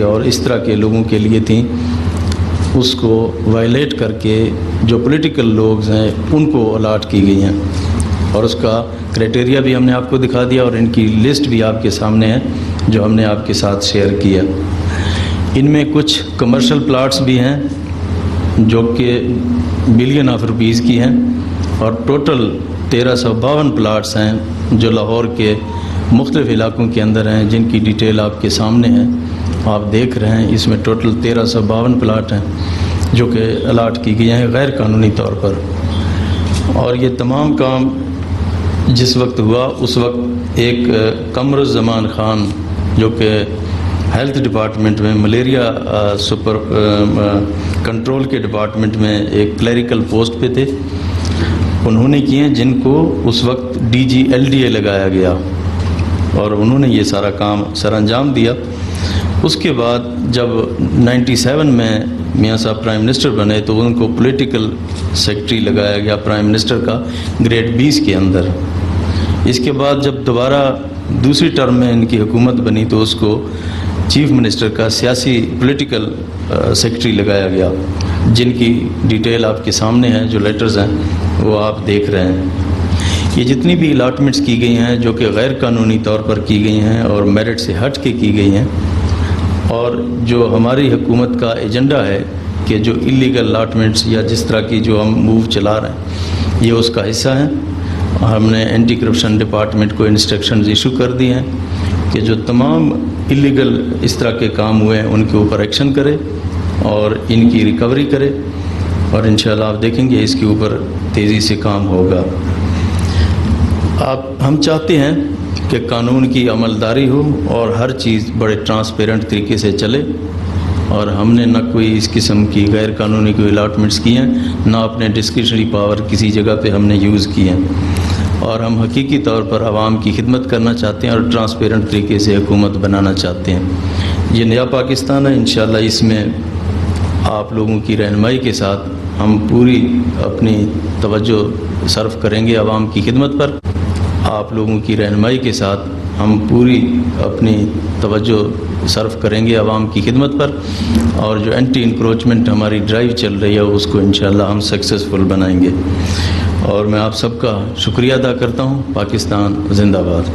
اور اس طرح کے لوگوں کے لیے تھیں، اس کو وائلیٹ کر کے جو پولیٹیکل لوگ ہیں ان کو الاٹ کی گئی ہیں، اور اس کا کرائٹیریا بھی ہم نے آپ کو دکھا دیا اور ان کی لسٹ بھی آپ کے سامنے ہے جو ہم نے آپ کے ساتھ شیئر کیا۔ ان میں کچھ کمرشل پلاٹس بھی ہیں جو کہ بلین آف روپیز کی ہیں، اور ٹوٹل 1352 پلاٹس ہیں جو لاہور کے مختلف علاقوں کے اندر ہیں، جن کی ڈیٹیل آپ کے سامنے ہے، آپ دیکھ رہے ہیں۔ اس میں ٹوٹل 1352 پلاٹ ہیں جو کہ الاٹ کی گئی ہیں غیر قانونی طور پر، اور یہ تمام کام جس وقت ہوا اس وقت ایک قمر الزمان خان جو کہ ہیلتھ ڈپارٹمنٹ میں ملیریا سپر کنٹرول کے ڈپارٹمنٹ میں ایک کلیریکل پوسٹ پہ تھے، انہوں نے کیے جن کو اس وقت DG/LDA لگایا گیا، اور انہوں نے یہ سارا کام سر انجام دیا۔ اس کے بعد جب 97 میں میاں صاحب پرائم منسٹر بنے تو ان کو پولیٹیکل سیکرٹری لگایا گیا پرائم منسٹر کا گریڈ 20 کے اندر۔ اس کے بعد جب دوبارہ دوسری ٹرم میں ان کی حکومت بنی تو اس کو چیف منسٹر کا سیاسی پولیٹیکل سیکرٹری لگایا گیا، جن کی ڈیٹیل آپ کے سامنے ہے، جو لیٹرز ہیں وہ آپ دیکھ رہے ہیں۔ یہ جتنی بھی الاٹمنٹس کی گئی ہیں جو کہ غیر قانونی طور پر کی گئی ہیں اور میرٹ سے ہٹ کے کی گئی ہیں، اور جو ہماری حکومت کا ایجنڈا ہے کہ جو اللیگل الاٹمنٹس یا جس طرح کی جو ہم موو چلا رہے ہیں یہ اس کا حصہ ہیں۔ ہم نے اینٹی کرپشن ڈپارٹمنٹ کو انسٹرکشنز ایشو کر دی ہیں کہ جو تمام اللیگل اس طرح کے کام ہوئے ہیں ان کے اوپر ایکشن کرے اور ان کی ریکوری کرے، اور انشاءاللہ آپ دیکھیں گے اس کے اوپر تیزی سے کام ہوگا۔ ہم چاہتے ہیں کہ قانون کی عملداری ہو اور ہر چیز بڑے ٹرانسپیرنٹ طریقے سے چلے، اور ہم نے نہ کوئی اس قسم کی غیر قانونی کوئی الاٹمنٹس کی ہیں، نہ اپنے ڈسکریشنری پاور کسی جگہ پہ ہم نے یوز کی ہیں، اور ہم حقیقی طور پر عوام کی خدمت کرنا چاہتے ہیں اور ٹرانسپیرنٹ طریقے سے حکومت بنانا چاہتے ہیں۔ یہ نیا پاکستان ہے، انشاءاللہ اس میں آپ لوگوں کی رہنمائی کے ساتھ ہم پوری اپنی توجہ صرف کریں گے عوام کی خدمت پر۔ آپ لوگوں کی رہنمائی کے ساتھ ہم پوری اپنی توجہ صرف کریں گے عوام کی خدمت پر، اور جو اینٹی انکروچمنٹ ہماری ڈرائیو چل رہی ہے اس کو انشاءاللہ ہم سکسیسفل بنائیں گے۔ اور میں آپ سب کا شکریہ ادا کرتا ہوں۔ پاکستان زندہ باد۔